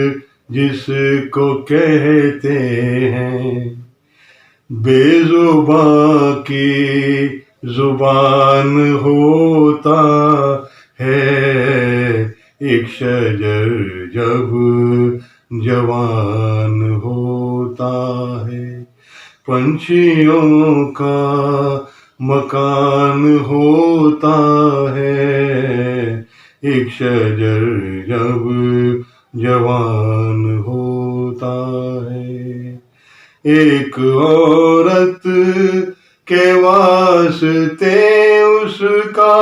जिसको कहते हैं। बेजुबां की जुबान होता है। एक शजर जब जवान होता है, पंछियों का मकान होता है। एक शजर जब जवान होता है। एक औरत के वास्ते उसका,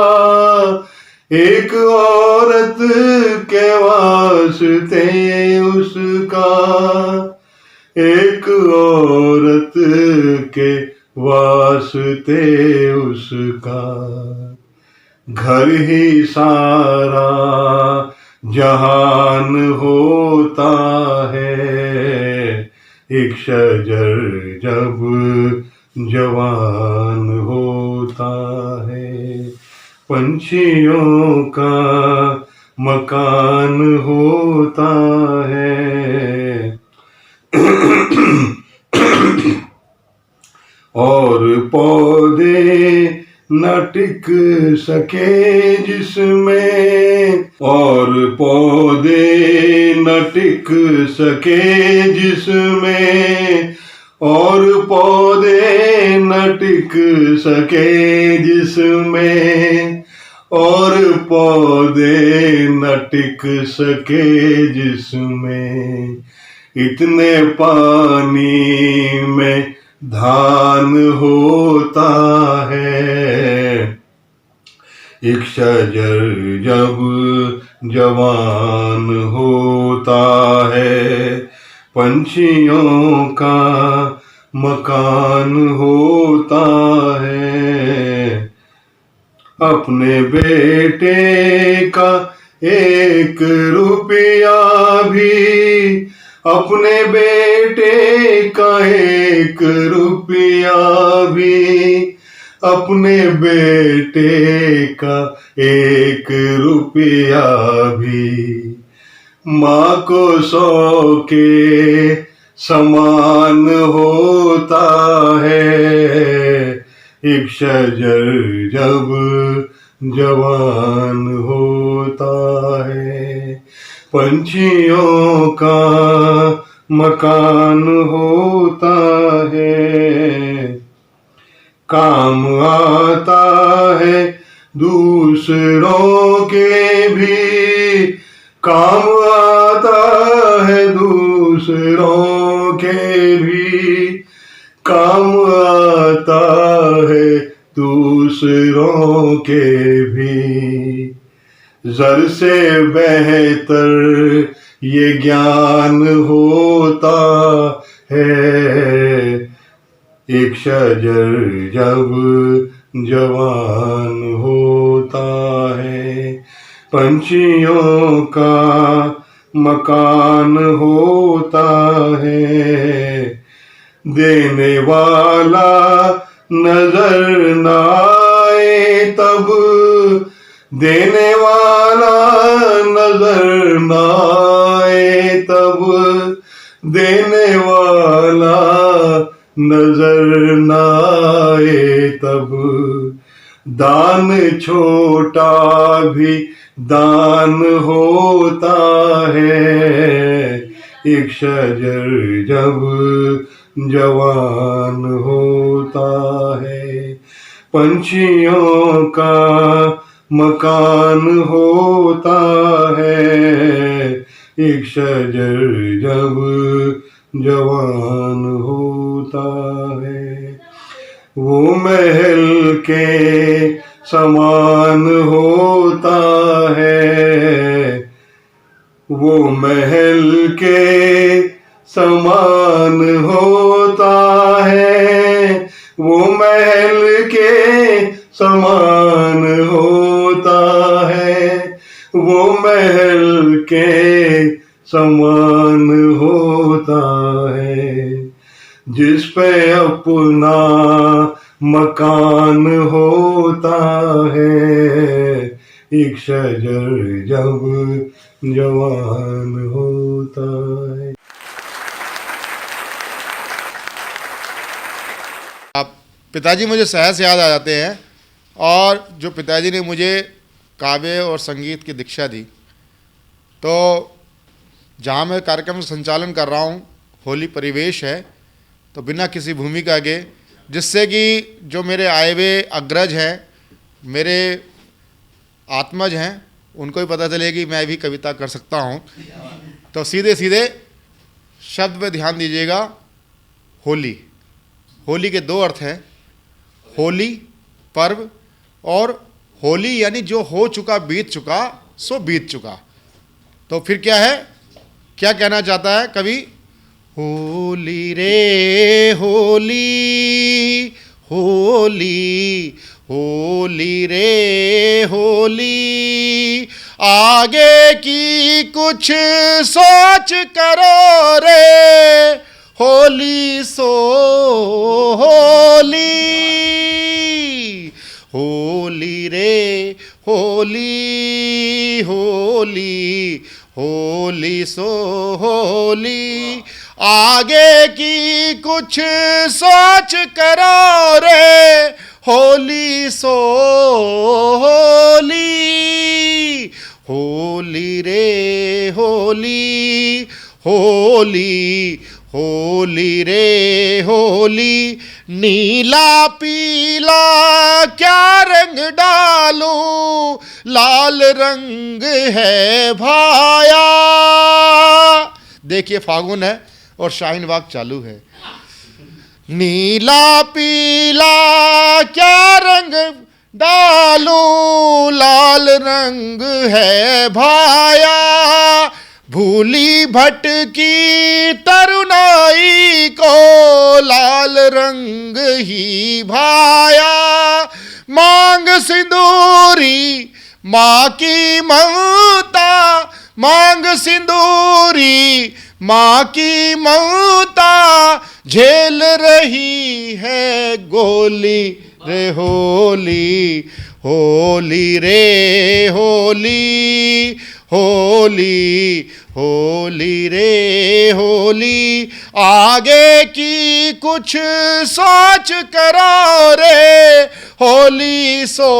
एक औरत के वास्ते उसका, एक औरत के वास्ते उसका घर ही सारा जहान होता है। एक शजर जब जवान होता है, पंछियों का मकान होता है। और पौधे न टिक सके जिसमें, और पौधे न टिक सके जिसमें, और पौधे न टिक सके जिसमें, और पौधे न टिक सके जिसमें। इतने पानी में धान होता है। एक शजर जब जवान होता है, पंछियों का मकान होता है। अपने बेटे का 1 रुपया भी, अपने बेटे का 1 रुपया भी, अपने बेटे का 1 रुपया भी माँ को 100 के समान होता है। एक शजर जब जवान होता है, पंछियों का मकान होता है। काम आता है दूसरों के भी, काम आता है दूसरों के भी, काम आता है दूसरों के भी। जर से बेहतर ये ज्ञान होता है, एक शजर जब जवान होता है। पंछियों का मकान होता है, देने वाला नजर न आए तब, देने वाला नजर न आए तब, देने वाला नजर न आए तब। दान छोटा भी दान होता है, एक शजर जब जवान होता है। पंछियों का मकान होता है, एक शजर जब जवान होता है। वो महल के समान होता है, वो महल के समान होता है, वो महल के समान होता है, वो महल के समान होता है। जिस पे अपना मकान होता है, एक शजर जब जवान होता है। आप पिताजी मुझे सहज से याद आ जाते हैं, और जो पिताजी ने मुझे काव्य और संगीत की दीक्षा दी, तो जहाँ मैं कार्यक्रम संचालन कर रहा हूँ, होली परिवेश है, तो बिना किसी भूमिका के, जिससे कि जो मेरे आए हुए अग्रज हैं, मेरे आत्मज हैं, उनको भी पता चले कि मैं भी कविता कर सकता हूँ। तो सीधे सीधे शब्द पे ध्यान दीजिएगा। होली, होली के दो अर्थ हैं, होली पर्व, और होली यानी जो हो चुका, बीत चुका, सो बीत चुका। तो फिर क्या है, क्या कहना चाहता है कवि? होली रे होली, होली, होली रे होली, आगे की कुछ सोच करो रे, होली सो होली, होली रे होली, होली, होली सो होली, आगे की कुछ सोच करो रे, होली सो होली, होली रे होली, होली, होली रे होली, नीला पीला क्या रंग डालूं, लाल रंग है भाया। देखिए फागुन है और शाहीन बाग चालू है। नीला पीला क्या रंग डालूं, लाल रंग है भाया, भूली भटकी तरुणाई को लाल रंग ही भाया, मांग सिंदूरी माँ की ममता, मांग सिंदूरी माँ की ममता, झेल रही है गोली रे होली, होली रे होली, होली, होली रे होली, आगे की कुछ सोच करो रे, होली सो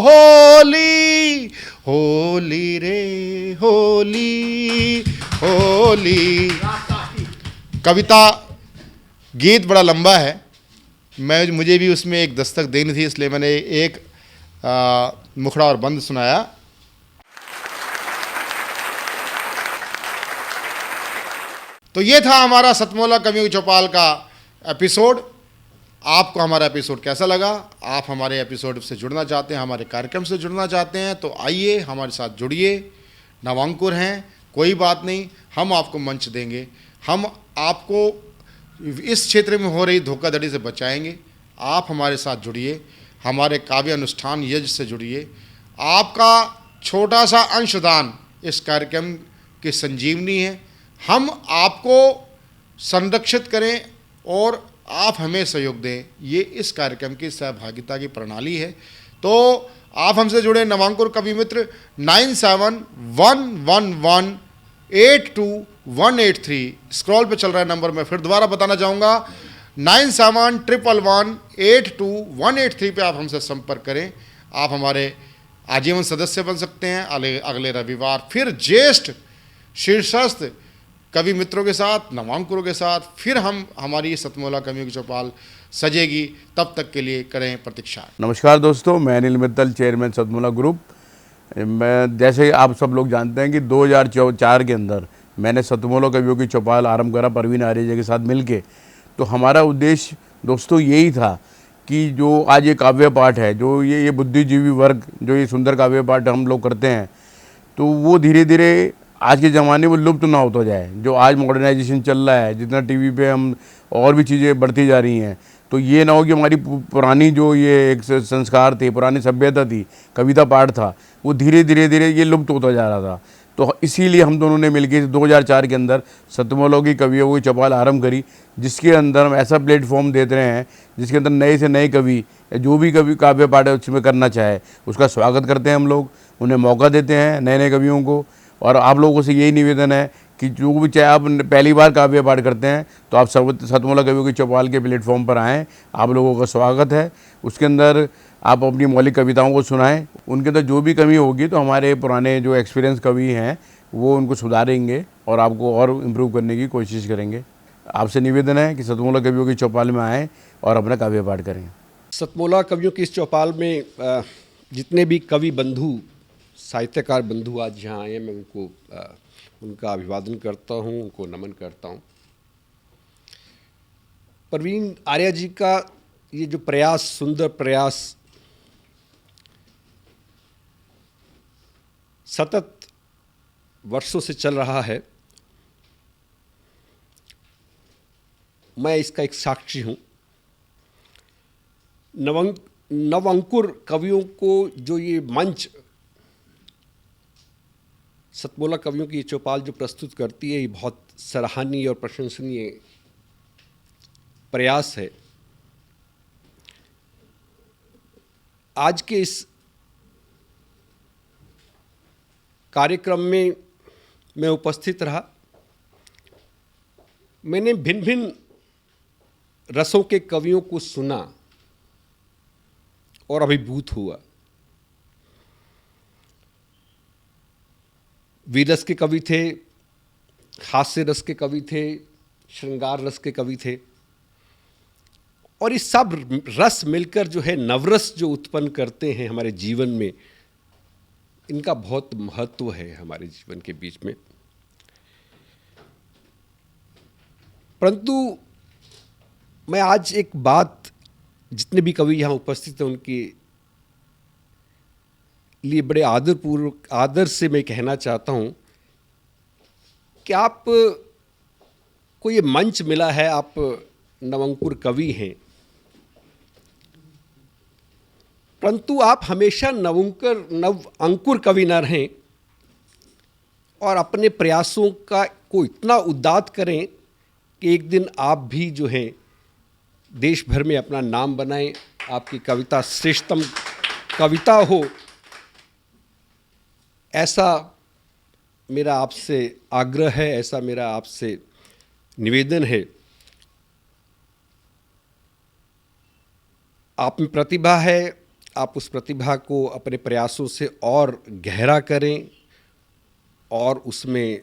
होली, होली रे होली, होली। कविता गीत बड़ा लंबा है, मुझे भी उसमें एक दस्तक देनी थी, इसलिए मैंने एक मुखड़ा और बंद सुनाया। तो ये था हमारा सतमोला कवियों की चौपाल का एपिसोड। आपको हमारा एपिसोड कैसा लगा? आप हमारे एपिसोड से जुड़ना चाहते हैं, हमारे कार्यक्रम से जुड़ना चाहते हैं, तो आइए हमारे साथ जुड़िए। नवांकुर हैं, कोई बात नहीं, हम आपको मंच देंगे, हम आपको इस क्षेत्र में हो रही धोखाधड़ी से बचाएंगे। आप हमारे साथ जुड़िए, हमारे काव्य अनुष्ठान यज्ञ से जुड़िए। आपका छोटा सा अंशदान इस कार्यक्रम की संजीवनी है। हम आपको संरक्षित करें और आप हमें सहयोग दें, ये इस कार्यक्रम की सहभागिता की प्रणाली है। तो आप हमसे जुड़े नवांकुर कवि मित्र 9711182183 स्क्रॉल पे चल रहा है नंबर, मैं फिर दोबारा बताना चाहूँगा 9711182183 पे आप हमसे संपर्क करें। आप हमारे आजीवन सदस्य बन सकते हैं। अगले रविवार फिर ज्येष्ठ शीर्षस्थ कवि मित्रों के साथ, नवांकुरों के साथ फिर हमारी सतमोला कवियों की चौपाल सजेगी। तब तक के लिए करें प्रतीक्षा। नमस्कार दोस्तों, मैं अनिल मित्तल, चेयरमैन सतमोला ग्रुप। मैं जैसे आप सब लोग जानते हैं कि 2004 के अंदर मैंने सतमोला कवियों की चौपाल आरंभ करा परवीन आर्य के साथ मिलके। तो हमारा उद्देश्य दोस्तों यही था कि जो आज ये काव्य पाठ है, जो ये बुद्धिजीवी वर्ग जो ये सुंदर काव्य पाठ हम लोग करते हैं, तो वो धीरे धीरे आज के ज़माने में लुप्त ना होता जाए। जो आज मॉडर्नाइजेशन चल रहा है, जितना टीवी पे हम और भी चीज़ें बढ़ती जा रही हैं, तो ये ना हो कि हमारी पुरानी जो ये एक संस्कार थे, पुरानी सभ्यता थी, कविता पाठ था, वो धीरे धीरे ये लुप्त होता जा रहा था। तो इसीलिए हम दोनों ने मिलकर 2004 के अंदर सतमोला की कवियों की चौपाल आरंभ करी, जिसके अंदर हम ऐसा प्लेटफॉर्म देते रहे हैं जिसके अंदर नए से नए कवि या जो भी कवि काव्य पाठ उसमें करना चाहे उसका स्वागत करते हैं हम लोग, उन्हें मौका देते हैं नए नए कवियों को। और आप लोगों से यही निवेदन है कि जो भी चाहे आप पहली बार काव्य पाठ करते हैं तो आप सतमोला कवियों की चौपाल के प्लेटफॉर्म पर आएँ, आप लोगों का स्वागत है। उसके अंदर आप अपनी मौलिक कविताओं को सुनाएं, उनके अंदर जो भी कमी होगी तो हमारे पुराने जो एक्सपीरियंस कवि हैं वो उनको सुधारेंगे और आपको और इम्प्रूव करने की कोशिश करेंगे। आपसे निवेदन है कि सतमोला कवियों की चौपाल में आएँ और अपना काव्य पाठ करें। सतमोला कवियों की इस चौपाल में जितने भी कवि बंधु, साहित्यकार बंधु आज यहाँ आए हैं, मैं उनका अभिवादन करता हूँ, उनको नमन करता हूँ। परवीन आर्य जी का ये जो प्रयास, सुंदर प्रयास, सतत वर्षों से चल रहा है, मैं इसका एक साक्षी हूँ। नवांकुर कवियों को जो ये मंच सतमोला कवियों की चौपाल जो प्रस्तुत करती है, ये बहुत सराहनीय और प्रशंसनीय प्रयास है। आज के इस कार्यक्रम में मैं उपस्थित रहा। मैंने भिन्न भिन्न रसों के कवियों को सुना और अभिभूत हुआ। वीर रस के कवि थे, हास्य रस के कवि थे, श्रृंगार रस के कवि थे, और ये सब रस मिलकर जो है नवरस जो उत्पन्न करते हैं हमारे जीवन में, इनका बहुत महत्व है हमारे जीवन के बीच में। परंतु मैं आज एक बात जितने भी कवि यहाँ उपस्थित हैं उनके लिए बड़े आदरपूर्वक, आदर से मैं कहना चाहता हूँ कि आप को ये मंच मिला है, आप नवांकुर कवि हैं, परंतु आप हमेशा नव अंकुर कवि न रहें और अपने प्रयासों को इतना उद्दात करें कि एक दिन आप भी जो हैं देश भर में अपना नाम बनाएं, आपकी कविता श्रेष्ठतम कविता हो, ऐसा मेरा आपसे आग्रह है, ऐसा मेरा आपसे निवेदन है। आप में प्रतिभा है, आप उस प्रतिभा को अपने प्रयासों से और गहरा करें और उसमें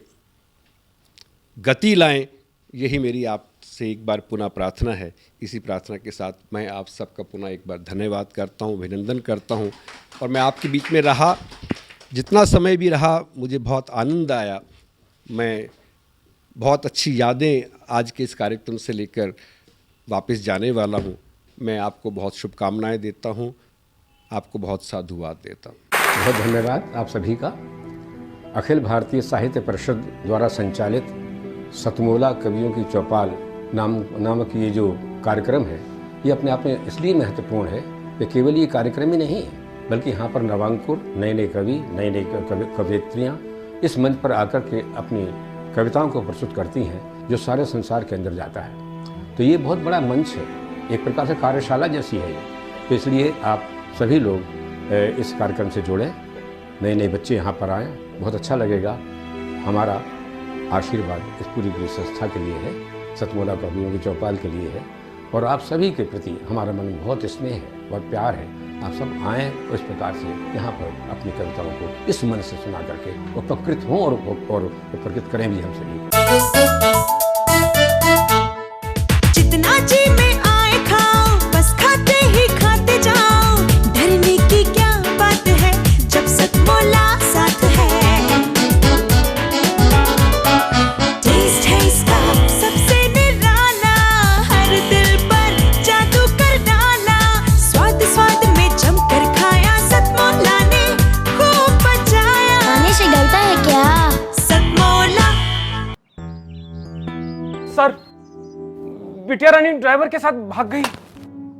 गति लाएं, यही मेरी आपसे एक बार पुनः प्रार्थना है। इसी प्रार्थना के साथ मैं आप सबका पुनः एक बार धन्यवाद करता हूं, अभिनंदन करता हूं। और मैं आपके बीच में रहा, जितना समय भी रहा, मुझे बहुत आनंद आया। मैं बहुत अच्छी यादें आज के इस कार्यक्रम से लेकर वापस जाने वाला हूँ, मैं आपको बहुत शुभकामनाएं देता हूँ, आपको बहुत साधुवाद देता हूँ। बहुत धन्यवाद आप सभी का। अखिल भारतीय साहित्य परिषद द्वारा संचालित सतमोला कवियों की चौपाल नामक ये जो कार्यक्रम है, ये अपने आप में इसलिए महत्वपूर्ण है कि केवल ये कार्यक्रम ही नहीं है, बल्कि यहाँ पर नवांकुर नए नए कवि, नए नए कवयित्रियाँ इस मंच पर आकर के अपनी कविताओं को प्रस्तुत करती हैं, जो सारे संसार के अंदर जाता है। तो ये बहुत बड़ा मंच है, एक प्रकार से कार्यशाला जैसी है ये। तो इसलिए आप सभी लोग इस कार्यक्रम से जुड़ें, नए नए बच्चे यहाँ पर आएँ, बहुत अच्छा लगेगा। हमारा आशीर्वाद इस पूरी संस्था के लिए है, सतमोला कवियों की चौपाल के लिए है, और आप सभी के प्रति हमारा मन में बहुत स्नेह है, बहुत प्यार है। आप सब आएँ और इस प्रकार से यहाँ पर अपनी कविताओं को इस मन से सुना करके उपकृत हों और उपकृत करें भी हम सभी। जितना जी में आए खाओ, बस खाते ही खाते जाओ, डरने की क्या बात है जब सतमोला साथ है। टेस्ट है इसका सबसे निराला, हर दिल पर जादू कर डाला, स्वाद स्वाद में जमकर खाया, सतमोला ने खूब बचाया। खाने से डरता है क्या? सतमोला। सर, बिटिया रानी ड्राइवर के साथ भाग गई।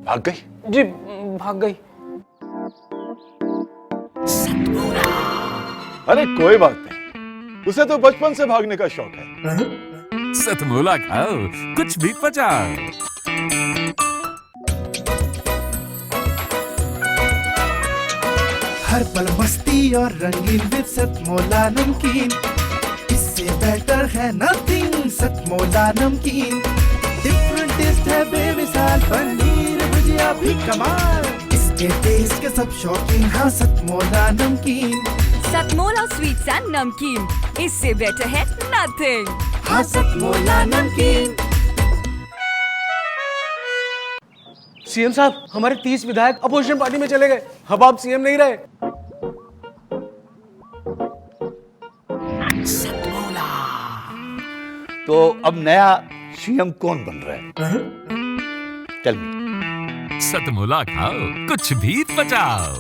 भाग गई? जी, भाग गई। अरे कोई बात नहीं, उसे तो बचपन से भागने का शौक है। सतमोला खाओ, कुछ भी पचाओ। हर पल मस्ती और रंगीन विद सतमोला नमकीन, इससे बेटर है नथिंग। सतमोला नमकीन डिफरेंट टेस्ट है बेमिसाल, पनीर भुजिया भी कमाल, इसके टेस्ट के सब शौकीन। हाँ सतमोला नमकीन, सतमोला स्वीट्स एंड नमकीन, इससे बेटर है नथिंग। हाँ सतमोला नमकीन। सीएम साहब, हमारे 30 विधायक अपोजिशन पार्टी में चले गए, अब आप सीएम नहीं रहे। तो अब नया सीएम कौन बन रहा है? चल सतमोला खाओ, कुछ भी पचाओ।